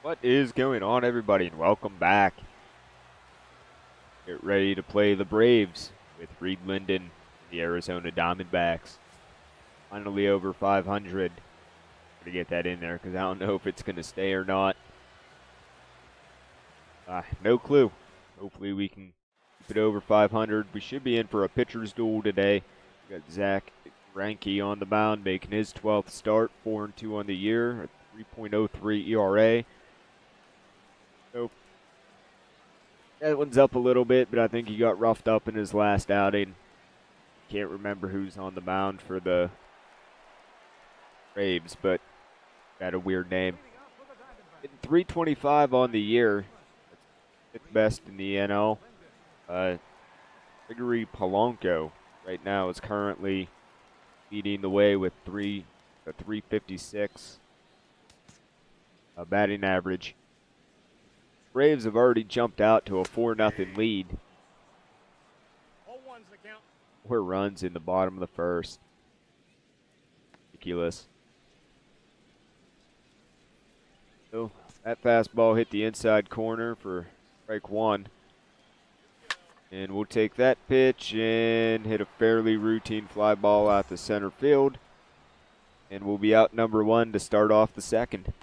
What is going on, everybody, and welcome back. Get ready to play the Braves with Reid, Linden, the Arizona Diamondbacks. Finally over 500. Gotta get that in there because I don't know if it's gonna stay or not. No clue. Hopefully we can keep it over 500. We should be in for a pitcher's duel today. We got Zach Greinke on the mound, making his 12th start, 4-2 on the year, a 3.03 ERA. So that one's up a little bit, but I think he got roughed up in his last outing. Can't remember who's on the mound for the Braves, but got a weird name. Getting 325 on the year. That's fifth best in the NL. Gregory Polanco right now is currently leading the way with a 356 batting average. Braves have already jumped out to a 4-0 lead. 4 runs in the bottom of the first. Ridiculous. So that fastball hit the inside corner for strike one. And we'll take that pitch and hit a fairly routine fly ball out to center field. And we'll be out number one to start off the second.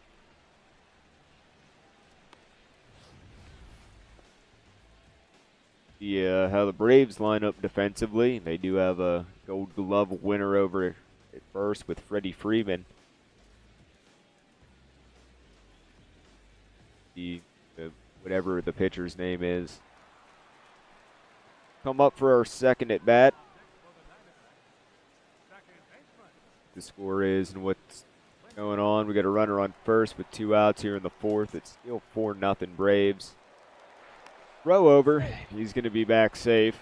How the Braves line up defensively. They do have a Gold Glove winner over at first with Freddie Freeman. Whatever the pitcher's name is. Come up for our second at bat. The score is and what's going on. We got a runner on first with 2 outs here in the fourth. It's still 4-0 Braves. Throw over. He's going to be back safe.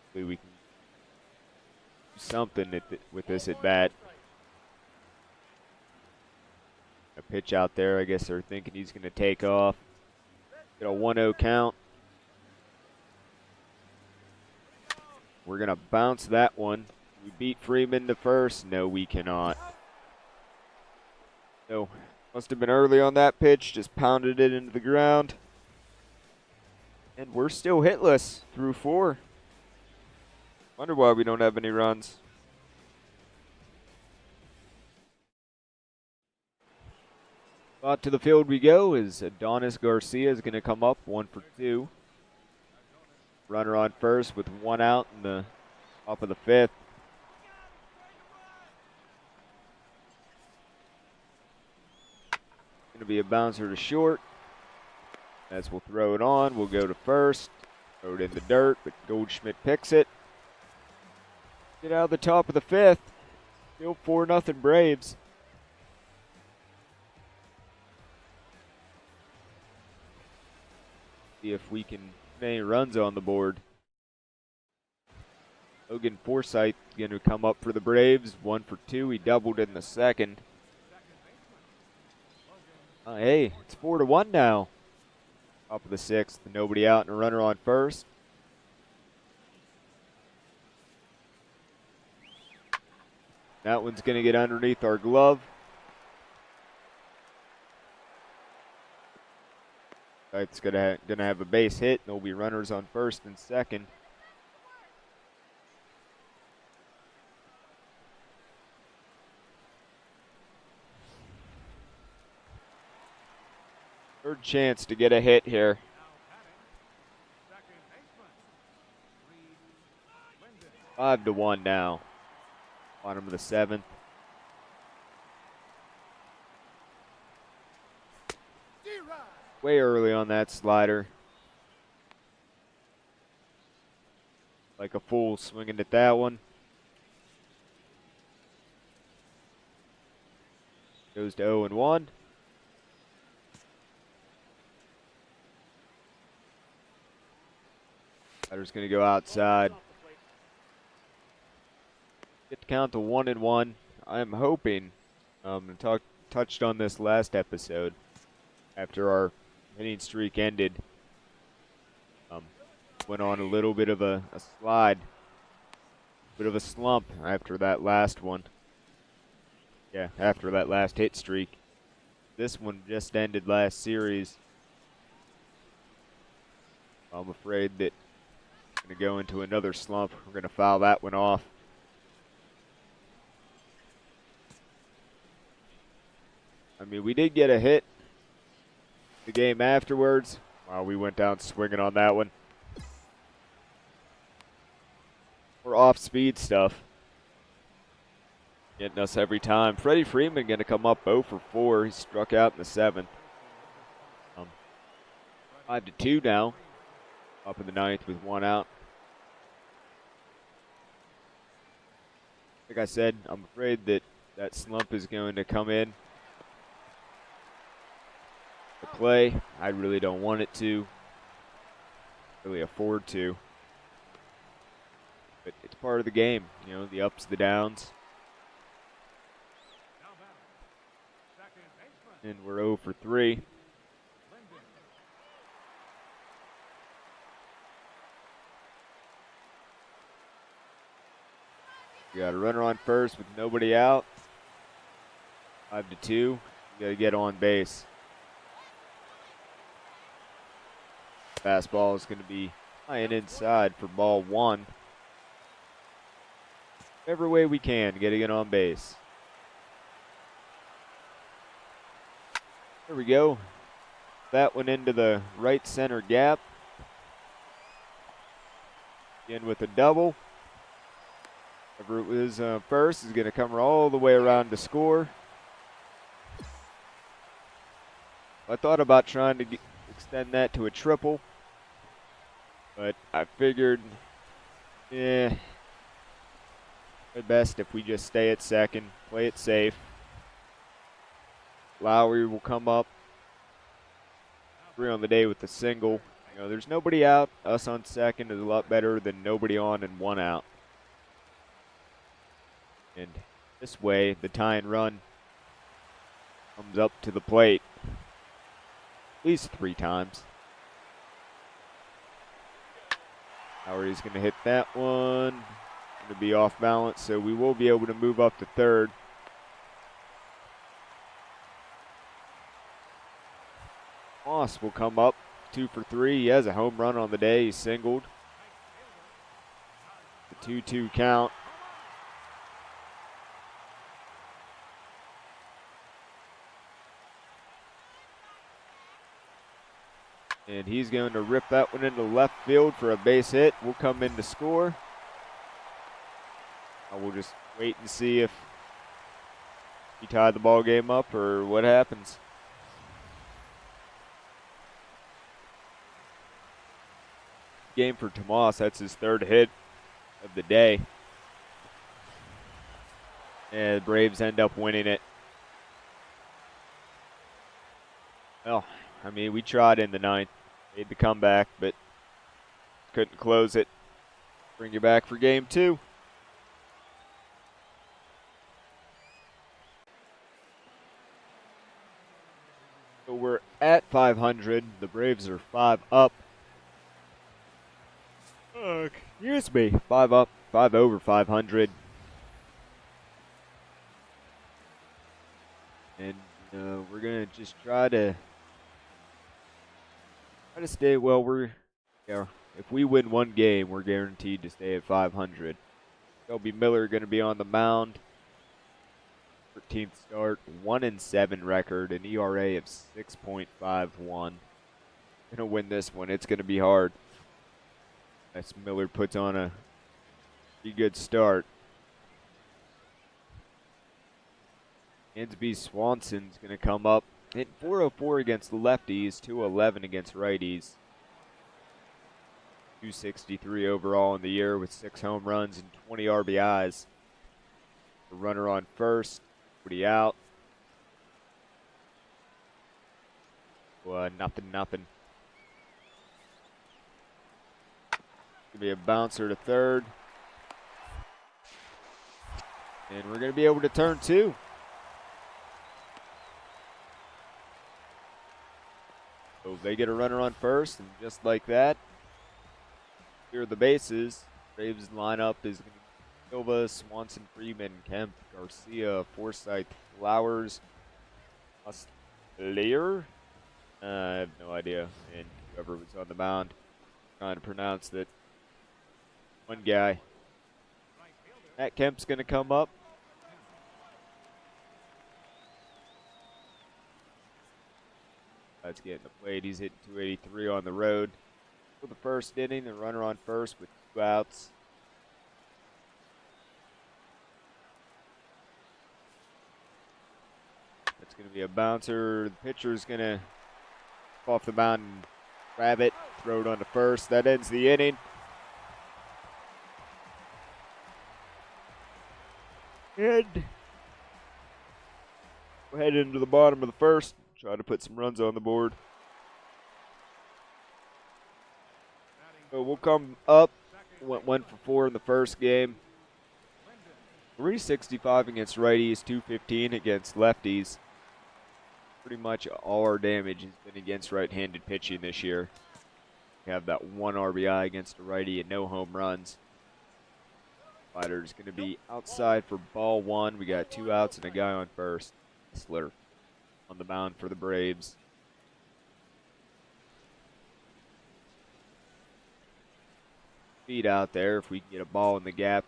Hopefully we can do something with this at bat. A pitch out there. I guess they're thinking he's going to take off. Get a 1-0 count. We're going to bounce that one. We beat Freeman to first. No, we cannot. So, must have been early on that pitch, just pounded it into the ground. And we're still hitless through 4. Wonder why we don't have any runs. Out to the field we go as Adonis Garcia is going to come up, 1 for 2. Runner on first with 1 out in the top of the 5th. Going to be a bouncer to short. As we'll throw it on, we'll go to first. Throw it in the dirt, but Goldschmidt picks it. Get out of the top of the 5th. Still 4-0 Braves. See if we can get any runs on the board. Logan Forsythe going to come up for the Braves. 1 for 2. He doubled in the second. Hey, it's 4-1 now. Top of the 6th. Nobody out and a runner on first. That one's going to get underneath our glove. It's going to have a base hit. There'll be runners on first and second. Third chance to get a hit here. Five to 1 now. Bottom of the 7th. Way early on that slider. Like a fool swinging at that one. Goes to 0-1. Batter's going to go outside. Get the count to 1-1. I'm hoping, touched on this last episode, after our winning streak ended, went on a little bit of a slide. Bit of a slump after that last one. Yeah, after that last hit streak. This one just ended last series. I'm afraid that we're going to go into another slump. We're going to foul that one off. I mean, we did get a hit the game afterwards. Wow, we went down swinging on that one. We're off-speed stuff. Getting us every time. Freddie Freeman going to come up 0 for 4. He struck out in the 7th. 5-2 now. Up in the 9th with 1 out. Like I said, I'm afraid that slump is going to come in to play. I really don't want it to. Really afford to. But it's part of the game. You know, the ups, the downs. And we're 0 for 3. We got a runner on first with nobody out. 5-2. You got to get on base. Fastball is going to be high and inside for ball 1. Every way we can, got to get on base. There we go. That one into the right center gap. Again with a double. Whoever it was first is going to come all the way around to score. I thought about trying to extend that to a triple, but I figured, at best if we just stay at second, play it safe. Lowry will come up 3 on the day with a single. You know, there's nobody out. Us on second is a lot better than nobody on and 1 out. And this way, the tying run comes up to the plate at least 3 times. Lowry's going to hit that one. Going to be off balance, so we will be able to move up to third. Moss will come up 2 for 3. He has a home run on the day. He singled. The 2-2 count. And he's going to rip that one into left field for a base hit. We'll come in to score. We'll just wait and see if he tied the ball game up or what happens. Game for Tomas. That's his 3rd hit of the day. And the Braves end up winning it. Well, I mean, we tried in the 9th. Made the comeback, but couldn't close it. Bring you back for game 2. So we're at 500. The Braves are 5 up. Excuse me. 5 up, 5 over 500. And we're going to just try to stay, well, if we win 1 game, we're guaranteed to stay at 500. Shelby Miller going to be on the mound. 13th start, 1-7 record, an ERA of 6.51. Going to win this one. It's going to be hard. As Miller puts on a pretty good start. Ansby Swanson's going to come up. Hit 404 against the lefties, 211 against righties. 263 overall in the year with 6 home runs and 20 RBIs. The runner on first, nobody out. Nothing. Gonna be a bouncer to third. And we're gonna be able to turn 2. So they get a runner on first, and just like that, clear the bases. Braves lineup is going to Silva, Swanson, Freeman, Kemp, Garcia, Forsythe, Flowers, Lear. I have no idea. And whoever was on the mound trying to pronounce that. One guy. Matt Kemp's going to come up. That's getting the plate. He's hitting 283 on the road. For the first inning, the runner on first with 2 outs. That's going to be a bouncer. The pitcher's going to off the mound and grab it, throw it on to first. That ends the inning. And we'll head into the bottom of the first. Try to put some runs on the board. So we'll come up. Went 1 for 4 in the first game. 365 against righties, 215 against lefties. Pretty much all our damage has been against right-handed pitching this year. We have that 1 RBI against a righty and no home runs. Fighter's going to be outside for ball 1. We got 2 outs and a guy on first. Whistler on the mound for the Braves. Feed out there. If we can get a ball in the gap,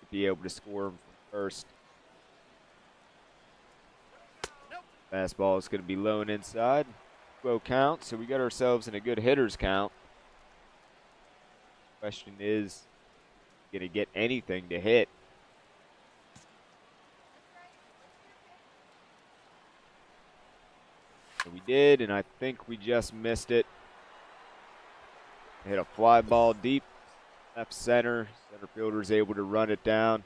we'll be able to score him from first. Fastball is going to be low and inside. 2-0 count, so we got ourselves in a good hitter's count. Question is, going to get anything to hit? So we did, and I think we just missed it. Hit a fly ball deep left center. Center fielder's able to run it down.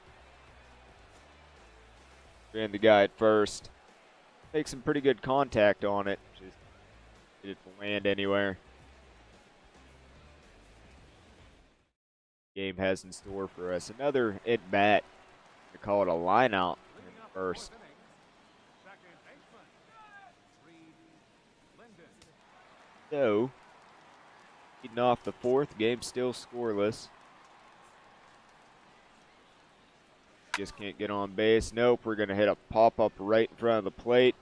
And the guy at first. Make some pretty good contact on it. Just get it to land anywhere. Game has in store for us another at bat. We call it a line out in the first. So, leading off the fourth, game still scoreless. Just can't get on base. Nope, we're going to hit a pop-up right in front of the plate.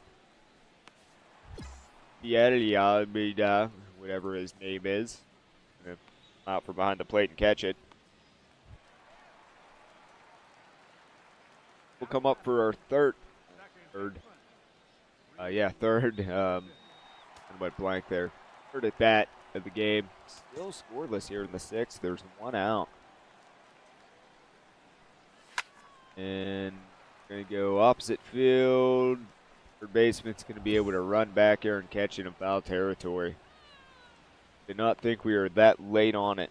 Bielya, whatever his name is. Gonna come out from behind the plate and catch it. We'll come up for our third. I went blank there. Third at bat of the game. Still scoreless here in the sixth. There's 1 out. And going to go opposite field. Third baseman's going to be able to run back here and catch it in foul territory. Did not think we were that late on it.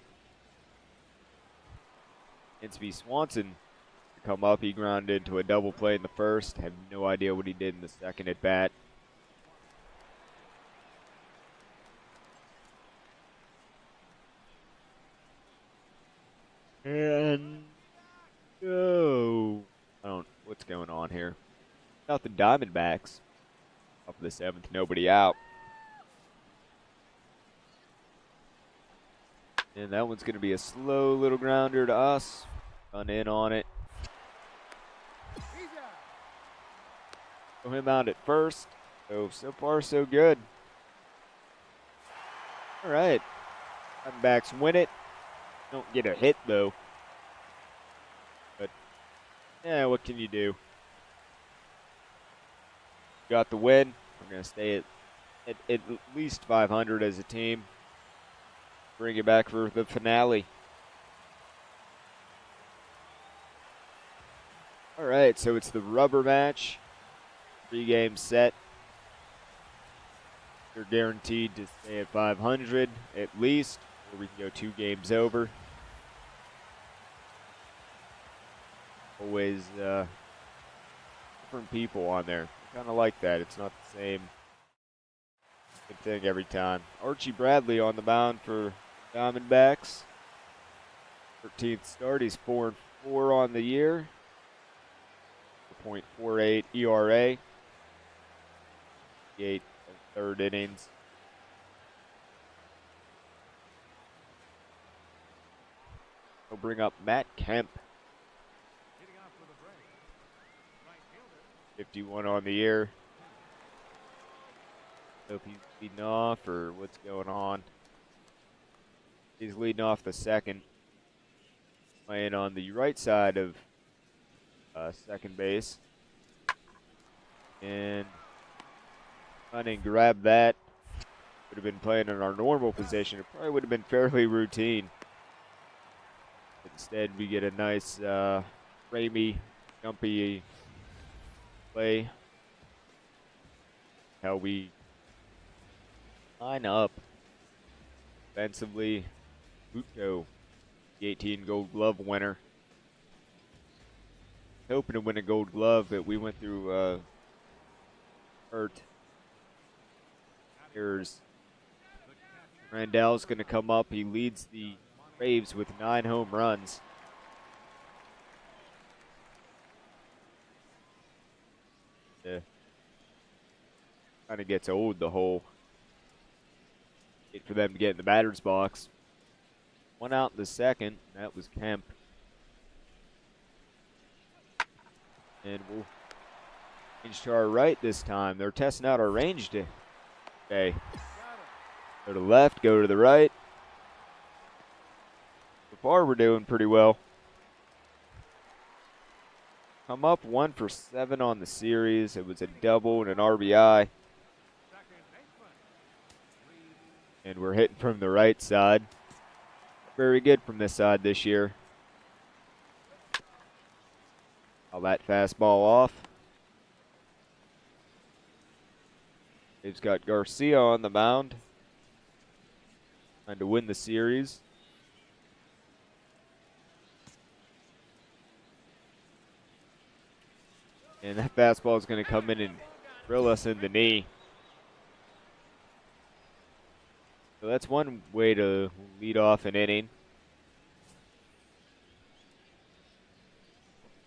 Insby Swanson to come up. He grounded into a double play in the first. Have no idea what he did in the second at bat. And go. I don't know what's going on here. Not the Diamondbacks. Up the seventh, nobody out. And that one's going to be a slow little grounder to us. Run in on it. Throw him out at first. So far, so good. All right. Diamondbacks win it. Don't get a hit, though. But, yeah, what can you do? Got the win. We're going to stay at least 500 as a team. Bring it back for the finale. All right, so it's the rubber match. 3-game set. You're guaranteed to stay at 500 at least, or we can go 2 games over. Always different people on there. Kind of like that. It's not the same thing every time. Archie Bradley on the mound for Diamondbacks. 13th start. He's 4-4 on the year. 4.48 ERA. 8 third innings. We'll bring up Matt Kemp. 51 on the year. Hope he's leading off or what's going on. He's leading off the second. Playing on the right side of second base. And run and grab that. Would have been playing in our normal position. It probably would have been fairly routine. Instead, we get a nice, framey, jumpy play. How we line up defensively. Buto, the 18 Gold Glove winner. Hoping to win a Gold Glove, but we went through hurt. Here's Randall's going to come up. He leads the Braves with 9 home runs. Yeah. Kind of gets old, the whole wait for them to get in the batter's box. One out in the second. That was Kemp. And we'll change to our right this time. They're testing out our range today. Go to the left, go to the right. So far, we're doing pretty well. Come up 1 for 7 on the series. It was a double and an RBI. And we're hitting from the right side. Very good from this side this year. All that fastball off. They've got Garcia on the mound. Trying to win the series. And that fastball is going to come in and drill us in the knee. So that's one way to lead off an inning.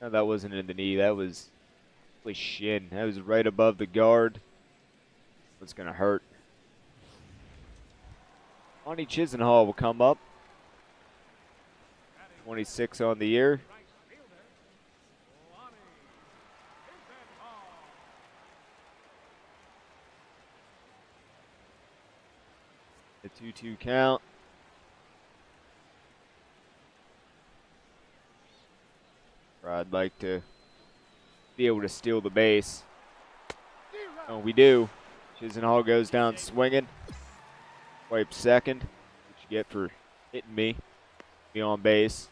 No, that wasn't in the knee. That was really shin. That was right above the guard. It's going to hurt. Monty Chisenhall will come up. 26 on the year. The 2-2 count. I'd like to be able to steal the base. Oh, we do. Chisenhall goes down swinging. Wipe second. What you get for hitting me on base.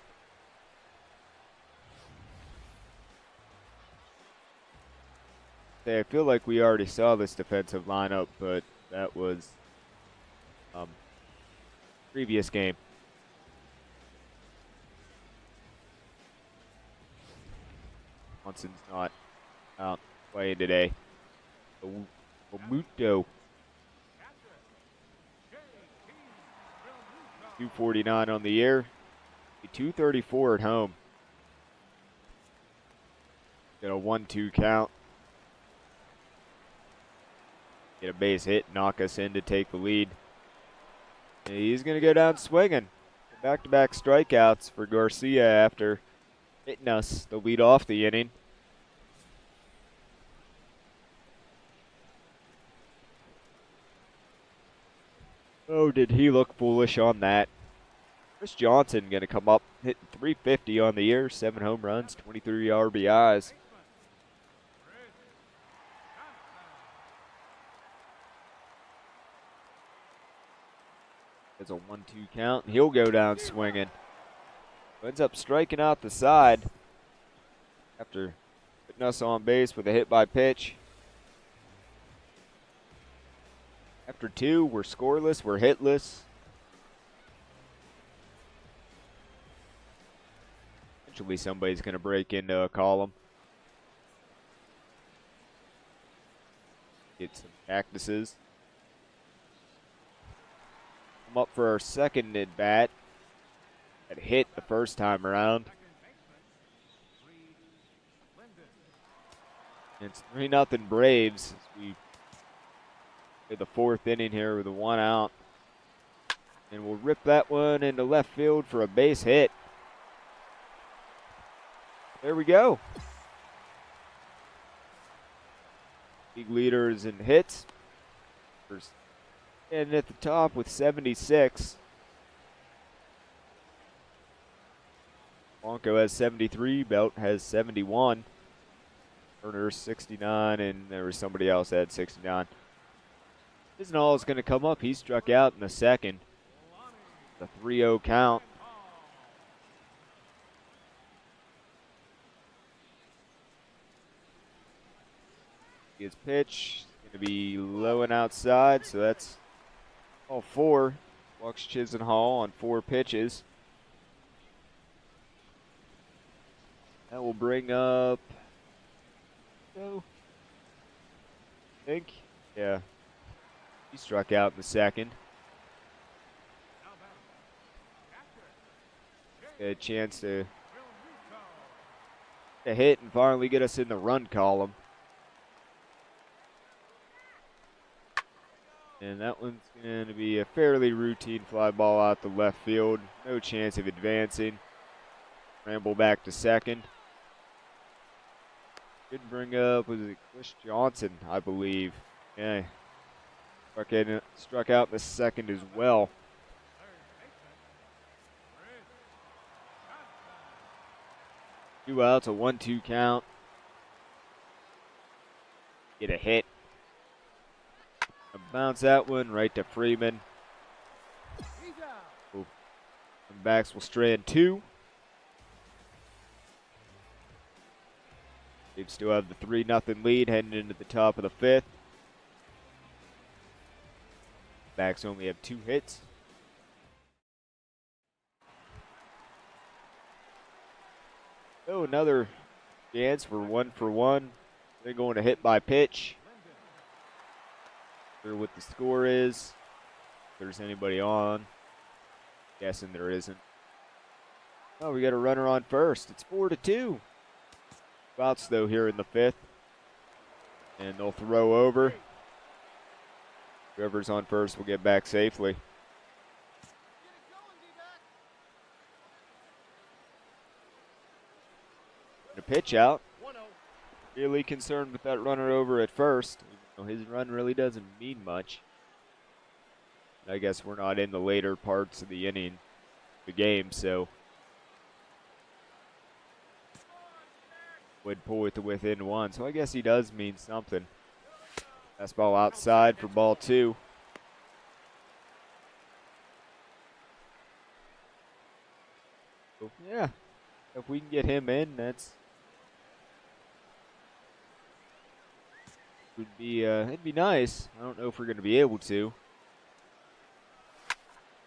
I feel like we already saw this defensive lineup, but that was previous game. Johnson's not out playing today. Omuto. 249 on the year. 234 at home. Got a 1-2 count. Get a base hit, knock us in to take the lead. And he's going to go down swinging. Back-to-back strikeouts for Garcia after hitting us to lead off the inning. Oh, did he look foolish on that. Chris Johnson going to come up hitting 350 on the year, 7 home runs, 23 RBIs. It's a 1-2 count. He'll go down swinging. Ends up striking out the side after putting us on base with a hit by pitch. After 2, we're scoreless, we're hitless. Eventually somebody's going to break into a column. Get some cactuses. Come up for our second at bat. That hit the first time around. It's 3-0 Braves as we play the 4th inning here with a 1 out. And we'll rip that one into left field for a base hit. There we go. League leaders in hits. And at the top with 76. Blanco has 73. Belt has 71. Turner 69, and there was somebody else that had 69. Isnall is going to come up. He struck out in the second. The 3-0 count. His pitch is going to be low and outside, so that's all 4. Walks Chisenhall on 4 pitches. That will bring up, I think, yeah. He struck out in the second. Get a chance to hit and finally get us in the run column. And that one's going to be a fairly routine fly ball out the left field. No chance of advancing. Ramble back to second. Could bring up, was it Chris Johnson, I believe. Yeah. Struck out in the second as well. Two outs, a 1-2 count. Get a hit. Bounce that one right to Freeman. Backs will strand 2. They still have the 3-0 lead heading into the top of the 5th. Backs only have 2 hits. Oh, another chance for 1-for-1. They're going to hit by pitch. Not sure what the score is. If there's anybody on. Guessing there isn't. Oh, we got a runner on first. It's 4-2. Outs though here in the 5th. And they'll throw over. Whoever's on first will get back safely. And a pitch out. Really concerned with that runner over at first. His run really doesn't mean much. I guess we're not in the later parts of the inning, the game, so would pull it to within 1. So I guess he does mean something. Fastball outside for ball 2. So, yeah, if we can get him in, it'd be nice. I don't know if we're going to be able to.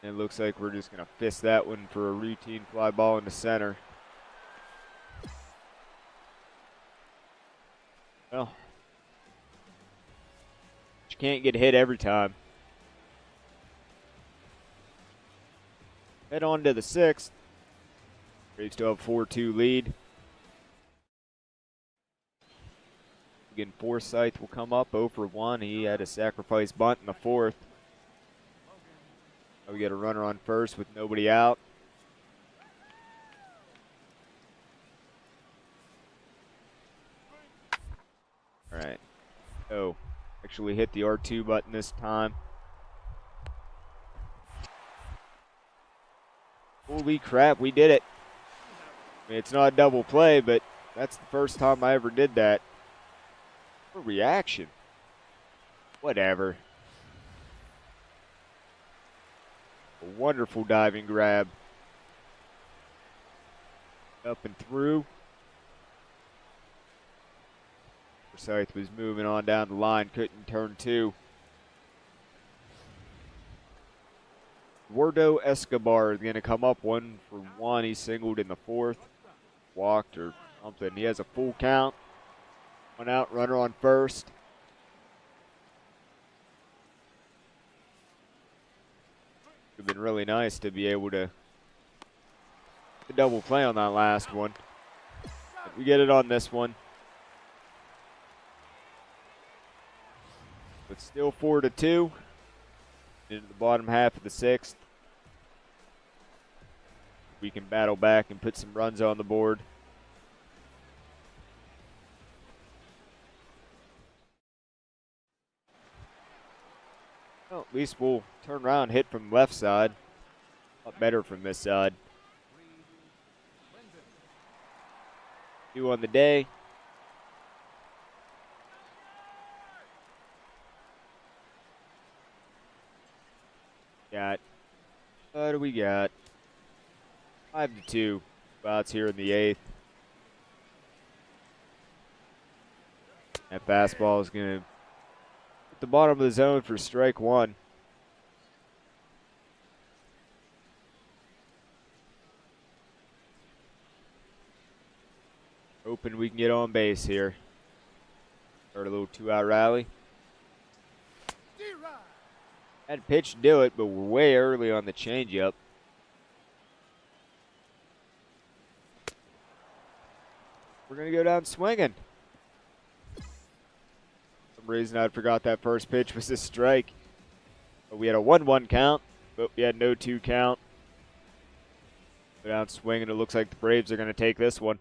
And it looks like we're just going to fist that one for a routine fly ball into center. Well, you can't get hit every time. Head on to the 6th. Reid still have 4-2 lead. Again, Forsythe will come up 0-for-1. He had a sacrifice bunt in the 4th. We get a runner on first with nobody out. All right. Oh, actually hit the R2 button this time. Holy crap, we did it. I mean, it's not a double play, but that's the first time I ever did that. What a reaction. Whatever. A wonderful diving grab. Up and through. Forsythe was moving on down the line, couldn't turn 2. Eduardo Escobar is going to come up 1-for-1. He singled in the 4th. Walked or something. He has a full count. 1 out, runner on first. It would have been really nice to be able to double play on that last one. But we get it on this one. But still 4-2. Into the bottom half of the 6th. We can battle back and put some runs on the board. Well, at least we'll turn around, hit from left side. A lot better from this side. 2 on the day. What do we got? 5-2. Spots here in the 8th. That fastball is going to hit the bottom of the zone for strike 1. Hoping we can get on base here. Start a little 2-out rally. Had a pitch to do it, but we're way early on the changeup. We're going to go down swinging. For some reason I forgot that first pitch was a strike. But we had a 1-1 count, but we had no 2 count. Go down swinging. It looks like the Braves are going to take this one.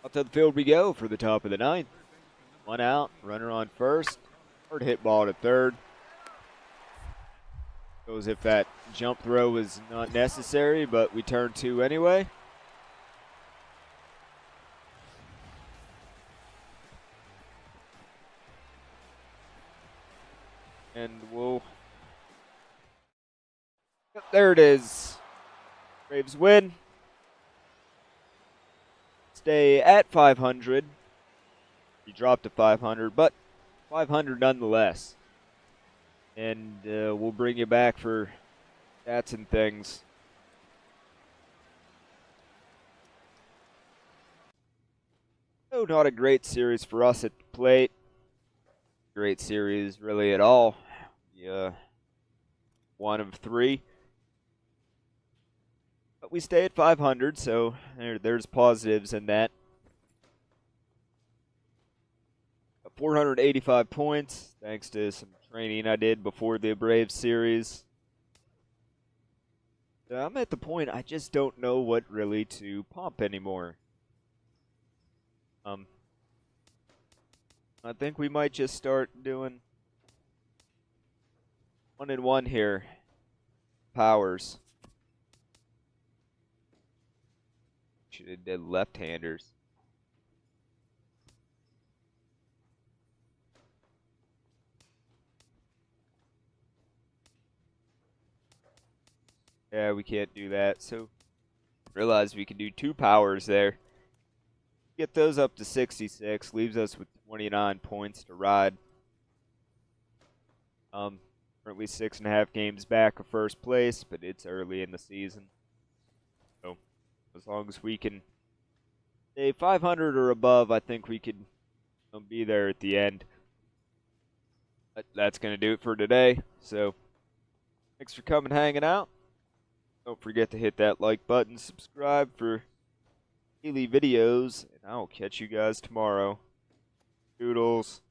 Out to the field we go for the top of the 9th. 1 out, runner on first. Hard hit ball to third. Goes if that jump throw was not necessary, but we turn 2 anyway. And we'll... Yep, there it is. Braves win. Stay at 500. He dropped to 500, but 500 nonetheless. And we'll bring you back for stats and things. Oh, not a great series for us at the plate. Great series really at all. Yeah, 1 of 3. But we stay at 500, so there's positives in that. 485 points, thanks to some training I did before the Braves series. I'm at the point I just don't know what really to pump anymore. I think we might just start doing 1-1 here. Powers. Should have did left-handers. Yeah, we can't do that, so realize we can do 2 powers there. Get those up to 66, leaves us with 29 points to ride. Currently 6.5 games back of first place, but it's early in the season. So, as long as we can stay 500 or above, I think we could be there at the end. But that's going to do it for today. So, thanks for coming hanging out. Don't forget to hit that like button, subscribe for daily videos, and I'll catch you guys tomorrow. Doodles.